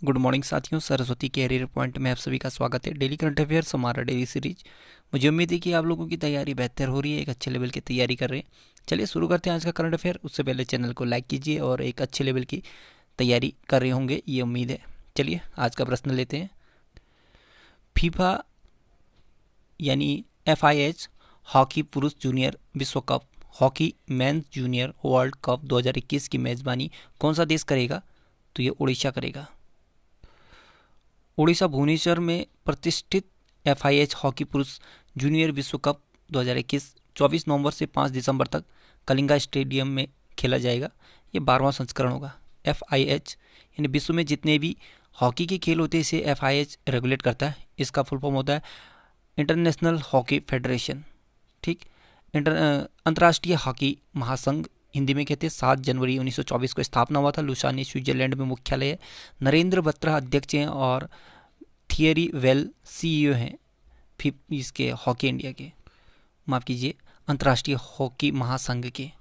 Good morning साथियों, Saraswati career point में आप सभी का स्वागत है। डेली करंट अफेयर्स हमारा डेली सीरीज। मुझे उम्मीद है कि आप लोगों की तैयारी बेहतर हो रही है, एक अच्छे लेवल की तैयारी कर रहे हैं। चलिए शुरू करते हैं आज का करंट अफेयर। उससे पहले चैनल को लाइक कीजिए और एक अच्छे लेवल की तैयारी कर रहे होंगे, ये उम्मीद है। चलिए आज का प्रश्न लेते हैं। फीफा यानी FIH हॉकी पुरुष जूनियर विश्व cup, hockey mains junior world cup 2021 की मेजबानी कौन सा देश करेगा? तो ये उड़ीसा करेगा। उड़ीसा भुवनेश्वर में प्रतिष्ठित FIH हॉकी पुरुष जूनियर विश्व कप 2021 24 नवंबर से 5 दिसंबर तक कलिंगा स्टेडियम में खेला जाएगा। ये 12वां संस्करण होगा। FIH यानी विश्व में जितने भी हॉकी के खेल होते हैं इसे FIH रेगुलेट करता है। इसका फुल फॉर्म होता है इंटरनेशनल हॉकी फेडरेशन। ठीक। अंतर्राष्ट्रीय हॉकी महासंघ हिंदी में कहते हैं। 7 जनवरी 1924 को स्थापना हुआ था। लुसानी स्विट्जरलैंड में मुख्यालय है। नरेंद्र बत्रा अध्यक्ष हैं और थियरी वेल CEO हैं फिर इसके हॉकी इंडिया के, माफ कीजिए, अंतर्राष्ट्रीय हॉकी महासंघ के।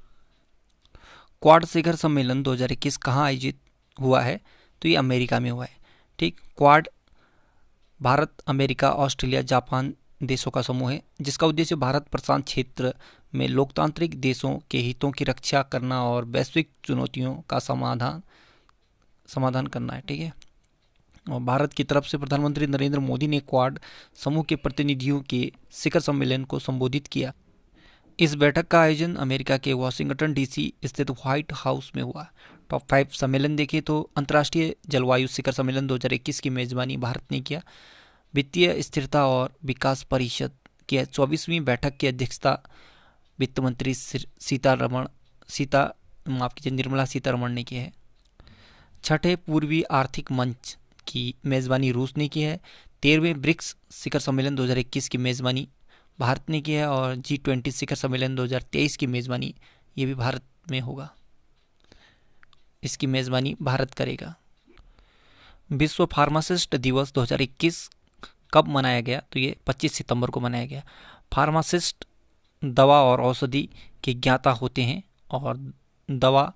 क्वाड शिखर सम्मेलन 2021 कहाँ आयोजित हुआ है? तो ये अमेरिका में हुआ है। ठीक। Quad Bharat, America, Australia, Japan देशों का समूह है जिसका उद्देश्य भारत प्रशांत क्षेत्र में लोकतांत्रिक देशों के हितों की रक्षा करना और वैश्विक चुनौतियों का समाधान करना है। ठीक है। और भारत की तरफ से प्रधानमंत्री नरेंद्र मोदी ने क्वाड समूह के प्रतिनिधियों के शिखर सम्मेलन को संबोधित किया। इस बैठक का आयोजन अमेरिका के वाशिंगटन DC स्थित व्हाइट हाउस में हुआ। टॉप 5 सम्मेलन देखें तो अंतर्राष्ट्रीय जलवायु शिखर सम्मेलन 2021 की मेजबानी भारत ने किया। वित्तीय स्थिरता और विकास परिषद की 24वीं बैठक की अध्यक्षता वित्त मंत्री निर्मला सीतारमण ने की है। छठे पूर्वी आर्थिक मंच की मेज़बानी रूस ने की है। 13वें ब्रिक्स शिखर सम्मेलन 2021 की मेज़बानी भारत ने की है और G20 शिखर सम्मेलन 2023 की मेज़बानी ये भी भारत में होगा। इसकी मेज़बानी भारत करेगा। विश्व फार्मासिस्ट दिवस 2021 कब मनाया गया? तो ये 25 सितंबर को मनाया गया। फार्मासिस्ट दवा और औषधि के ज्ञाता होते हैं और दवा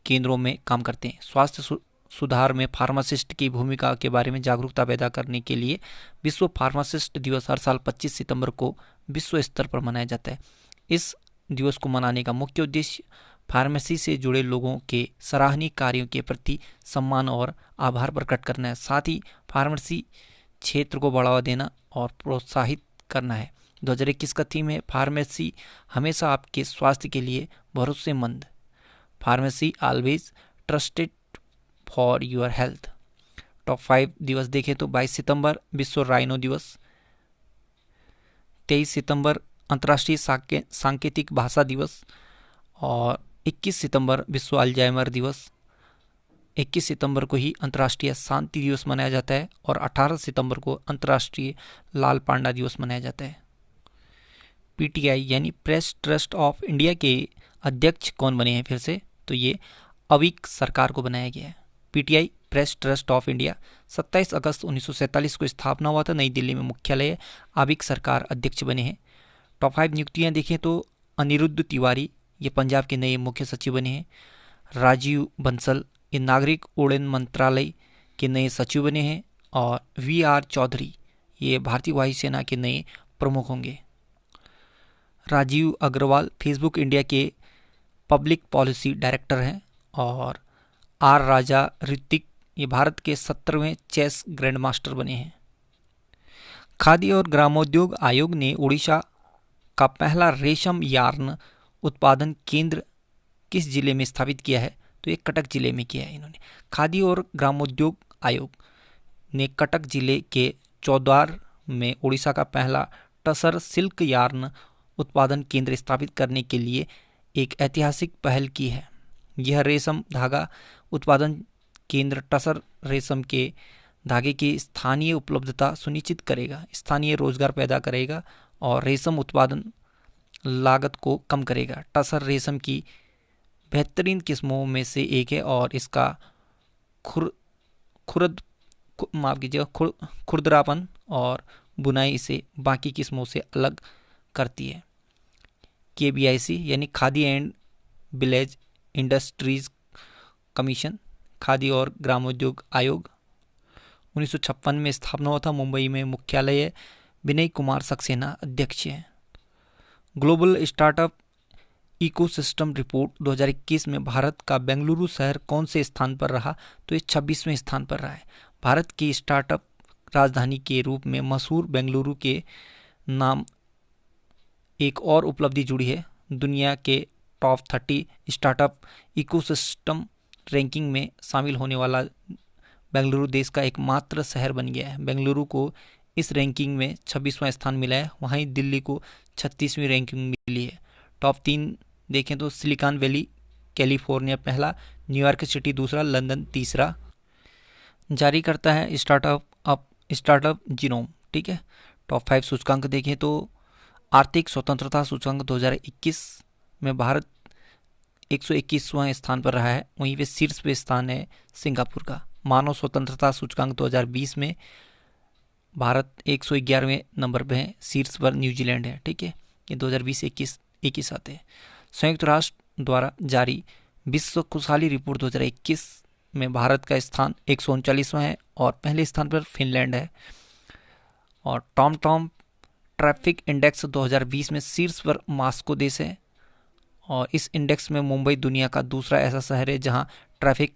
केंद्रों में काम करते हैं। स्वास्थ्य सुधार में फार्मासिस्ट की भूमिका के बारे में जागरूकता पैदा करने के लिए विश्व फार्मासिस्ट दिवस हर साल 25 सितंबर को विश्व स्तर पर मनाया जाता है। इस दिवस को मनाने का मुख्य उद्देश्य फार्मेसी से जुड़े लोगों के सराहनीय कार्यों के प्रति सम्मान और आभार प्रकट करना है। साथ ही फार्मेसी क्षेत्र को बढ़ावा देना और प्रोत्साहित करना है। 2021 का थीम है फार्मेसी हमेशा आपके स्वास्थ्य के लिए भरोसेमंद। Pharmacy always trusted for your health. Top 5 दिवस देखें तो 22 सितंबर विश्व राइनो दिवस, 23 सितंबर अंतर्राष्ट्रीय सांकेतिक भाषा दिवस और 21 सितंबर विश्व अल्जाइमर दिवस। 21 सितंबर को ही अंतर्राष्ट्रीय शांति दिवस मनाया जाता है और 18 सितंबर को अंतर्राष्ट्रीय लाल पांडा दिवस मनाया जाता है। PTI यानी प्रेस ट्रस्ट ऑफ इंडिया के अध्यक्ष कौन बने हैं फिर से? तो ये अविक सरकार को बनाया गया है। PTI press trust of India 27 अगस्त 1947 को स्थापना हुआ था। नई दिल्ली में मुख्यालय है। अविक सरकार अध्यक्ष बने हैं। टॉप 5 नियुक्तियां देखें तो अनिरुद्ध तिवारी ये पंजाब के नए मुख्य सचिव बने हैं। राजीव बंसल ये नागरिक उड्डयन मंत्रालय के नए सचिव बने हैं और VR चौधरी ये भारतीय वायुसेना के नए प्रमुख होंगे। राजीव अग्रवाल फेसबुक इंडिया के पब्लिक पॉलिसी डायरेक्टर हैं और R राजा ऋतिक ये भारत के 17वें चेस ग्रैंड मास्टर बने हैं। खादी और ग्रामोद्योग आयोग ने उड़ीसा का पहला रेशम यार्न उत्पादन केंद्र किस जिले में स्थापित किया है? तो ये कटक जिले में किया है इन्होंने। खादी और ग्रामोद्योग आयोग ने कटक जिले के चौद्वार में उड़ीसा का पहला टसर सिल्क यार्न उत्पादन केंद्र स्थापित करने के लिए एक ऐतिहासिक पहल की है। यह रेशम धागा उत्पादन केंद्र टसर रेशम के धागे की स्थानीय उपलब्धता सुनिश्चित करेगा, स्थानीय रोजगार पैदा करेगा और रेशम उत्पादन लागत को कम करेगा। टसर रेशम की बेहतरीन किस्मों में से एक है और इसका खुरदरापन और बुनाई इसे बाकी किस्मों से अलग करती है। KBIC यानी khadi and village industries commission khadi और ग्रामोद्योग आयोग। 1956 में स्थापना हुआ था, मुंबई में मुख्यालय है। विनय कुमार सक्सेना अध्यक्ष हैं। ग्लोबल स्टार्टअप इकोसिस्टम रिपोर्ट 2021 में भारत का बेंगलुरु शहर कौन से स्थान पर रहा? तो ये 26वें स्थान पर रहा है। भारत की स्टार्टअप राजधानी के रूप में मशहूर बेंगलुरु के नाम एक और उपलब्धि जुड़ी है। दुनिया के टॉप 30 स्टार्टअप इकोसिस्टम रैंकिंग में शामिल होने वाला बेंगलुरु देश का एकमात्र शहर बन गया है। बेंगलुरु को इस रैंकिंग में 26वां स्थान मिला है, वहीं दिल्ली को 36वीं रैंकिंग मिली है। टॉप 3 देखें तो सिलिकॉन वैली कैलिफोर्निया पहला, न्यूयॉर्क सिटी दूसरा, लंदन तीसरा। जारी करता है स्टार्टअप जीनोम। ठीक है। टॉप 5 सूचकांक देखें तो आर्थिक स्वतंत्रता सूचकांक 2021 में भारत 121वां स्थान पर रहा है, वहीं पे शीर्ष पे स्थान है सिंगापुर का। मानव स्वतंत्रता सूचकांक 2020 में भारत 111वें नंबर पे है, शीर्ष पर न्यूजीलैंड है। ठीक है, ये 2020-21 एक ही साथ है। संयुक्त राष्ट्र द्वारा जारी विश्व खुशहाली रिपोर्ट 2021 में भारत का स्थान 139वां है और पहले स्थान पर फिनलैंड है। और टॉम ट्रैफिक इंडेक्स 2020 में शीर्ष पर मॉस्को देश है, और इस इंडेक्स में मुंबई दुनिया का दूसरा ऐसा शहर है जहां ट्रैफिक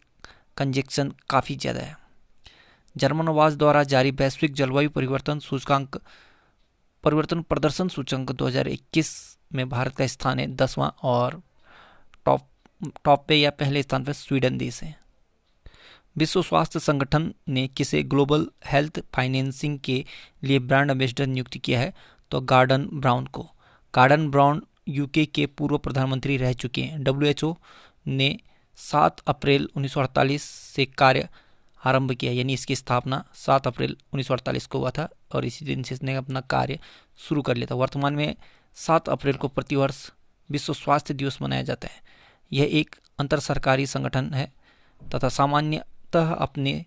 कंजेक्शन काफ़ी ज़्यादा है। जर्मन आवास द्वारा जारी वैश्विक जलवायु परिवर्तन प्रदर्शन सूचकांक 2021 में भारत का स्थान है 10वां, और टॉप पे या पहले स्थान पर स्वीडन देश है। विश्व स्वास्थ्य संगठन ने किसे ग्लोबल हेल्थ फाइनेंसिंग के लिए ब्रांड एम्बेसडर नियुक्त किया है? तो गॉर्डन ब्राउन को। गॉर्डन ब्राउन यूके के पूर्व प्रधानमंत्री रह चुके हैं। WHO ने 7 अप्रैल 1948 से कार्य आरंभ किया, यानी इसकी स्थापना 7 अप्रैल 1948 को हुआ था और इसी दिन से इसने अपना कार्य शुरू कर लिया था। वर्तमान में 7 अप्रैल को प्रतिवर्ष विश्व स्वास्थ्य दिवस मनाया जाता है। यह एक अंतर सरकारी संगठन है तथा सामान्यतः अपने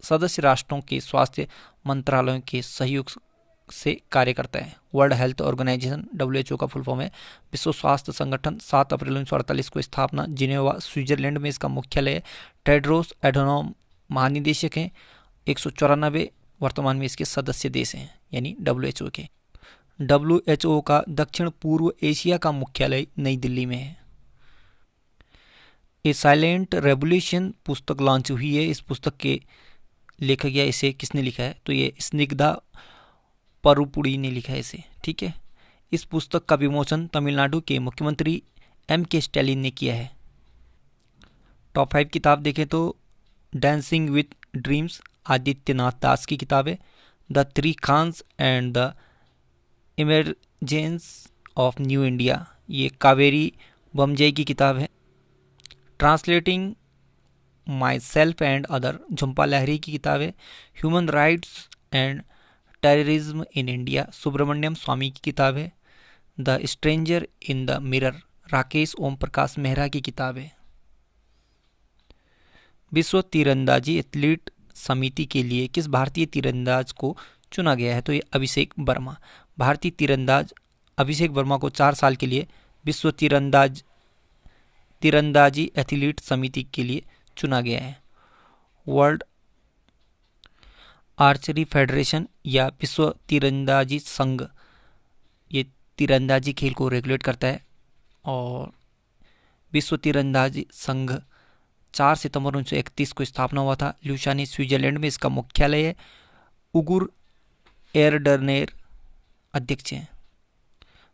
सदस्य राष्ट्रों के स्वास्थ्य मंत्रालयों के सहयोग से कार्य करता है। वर्ल्ड हेल्थ ऑर्गेनाइजेशन WHO का फुल फॉर्म है। विश्व स्वास्थ्य संगठन 7 अप्रैल 1948 को स्थापना जिनेवा स्विट्जरलैंड में इसका मुख्यालय है। टेड्रोस एडोनॉम महानिदेशक हैं। 194 वर्तमान में इसके सदस्य देश हैं, यानी WHO के। WHO का दक्षिण पूर्व एशिया का मुख्यालय नई दिल्ली में है। ए साइलेंट रेवोल्यूशन पुस्तक लॉन्च हुई है। इस पुस्तक के लेखक या इसे किसने लिखा है? तो ये स्निग्धा परुपुड़ी ने लिखा है इसे। ठीक है। इस पुस्तक का विमोचन तमिलनाडु के मुख्यमंत्री MK स्टैलिन ने किया है। टॉप 5 किताब देखें तो dancing with dreams Adityanath Das की किताब है। The three Khans and the emergence of new India, ये कावेरी बमजई की किताब है। Translating myself and other, Jhumpa Lahiri की किताब है। Human rights and terrorism in India, Subramanian Swamy की किताब है। The stranger in the mirror, Rakeysh Om Prakash Mehra की किताब है। विश्व तीरंदाजी एथलीट समिति के लिए किस भारतीय तीरंदाज को चुना गया है? तो ये अभिषेक वर्मा। भारतीय तीरंदाज अभिषेक वर्मा को 4 साल के लिए विश्व तीरंदाजी एथलीट समिति के लिए चुना गया है। वर्ल्ड आर्चरी फेडरेशन या विश्व तीरंदाजी संघ ये तीरंदाजी खेल को रेगुलेट करता है, और विश्व तीरंदाजी संघ 4 सितंबर 1931 को स्थापना हुआ था। ल्यूशानी स्विट्जरलैंड में इसका मुख्यालय है। उगुर एयरडर्नेर अध्यक्ष हैं।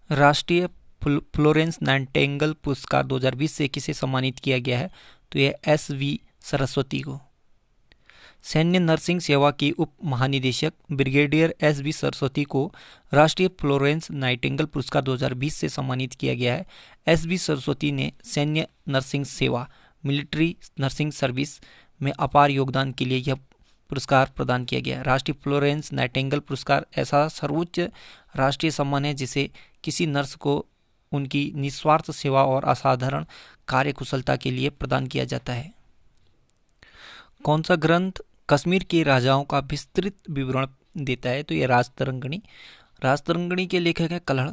राष्ट्रीय फ्लोरेंस नाइटिंगेल पुरस्कार 2020 से किसे सम्मानित किया गया है? तो यह SV सरस्वती को। सैन्य नर्सिंग सेवा की उप महानिदेशक ब्रिगेडियर SV सरस्वती को राष्ट्रीय फ्लोरेंस नाइटिंगेल पुरस्कार 2020 से सम्मानित किया गया है। SV सरस्वती ने सैन्य नर्सिंग सेवा मिलिट्री नर्सिंग सर्विस में अपार योगदान के लिए यह पुरस्कार प्रदान किया गया। राष्ट्रीय फ्लोरेंस नाइटिंगेल पुरस्कार ऐसा सर्वोच्च राष्ट्रीय सम्मान है जिसे किसी नर्स को उनकी निस्वार्थ सेवा और असाधारण कार्यकुशलता के लिए प्रदान किया जाता है। कौन सा ग्रंथ कश्मीर के राजाओं का विस्तृत विवरण देता है? तो यह राजतरंगिणी। राजतरंगिणी के लेखक है कल्हड़।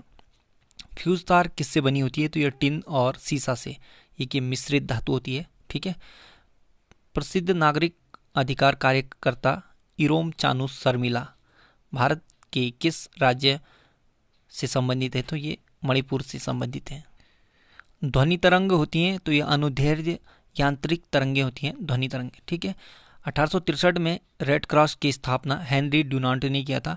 फ्यूज तार किससे बनी होती है? तो यह टिन और सीसा से, ये कि मिश्रित धातु होती है। ठीक है। प्रसिद्ध नागरिक अधिकार कार्यकर्ता इरोम चानू शर्मिला भारत के किस राज्य से संबंधित है? तो ये मणिपुर से संबंधित है। ध्वनि तरंग होती हैं तो ये अनुदैर्ध्य यांत्रिक तरंगें होती हैं, ध्वनि तरंगें, ठीक है। 1863 में रेड क्रॉस की स्थापना हेनरी डुनान्ट ने किया था।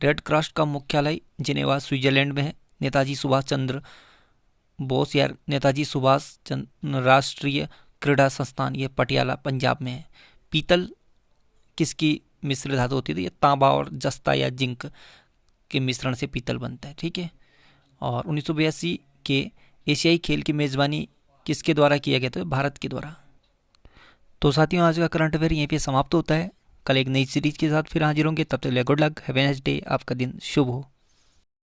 रेड क्रॉस का मुख्यालय जिनेवा स्विट्जरलैंड में है। नेताजी सुभाष चंद्र बोस या नेताजी सुभाष चंद्र राष्ट्रीय क्रीड़ा संस्थान ये पटियाला पंजाब में है। पीतल किसकी मिश्र धातु होती है? ये तांबा और जस्ता या जिंक के मिश्रण से पीतल बनता है, ठीक है। और 1982 के एशियाई खेल की मेजबानी किसके द्वारा किया गया? तो भारत के द्वारा। तो साथियों, आज का करंट अफेयर यहीं पे समाप्त होता है। कल एक नई सीरीज के साथ फिर हाजिर होंगे, तब तक good luck, have a nice day, आपका दिन शुभ हो।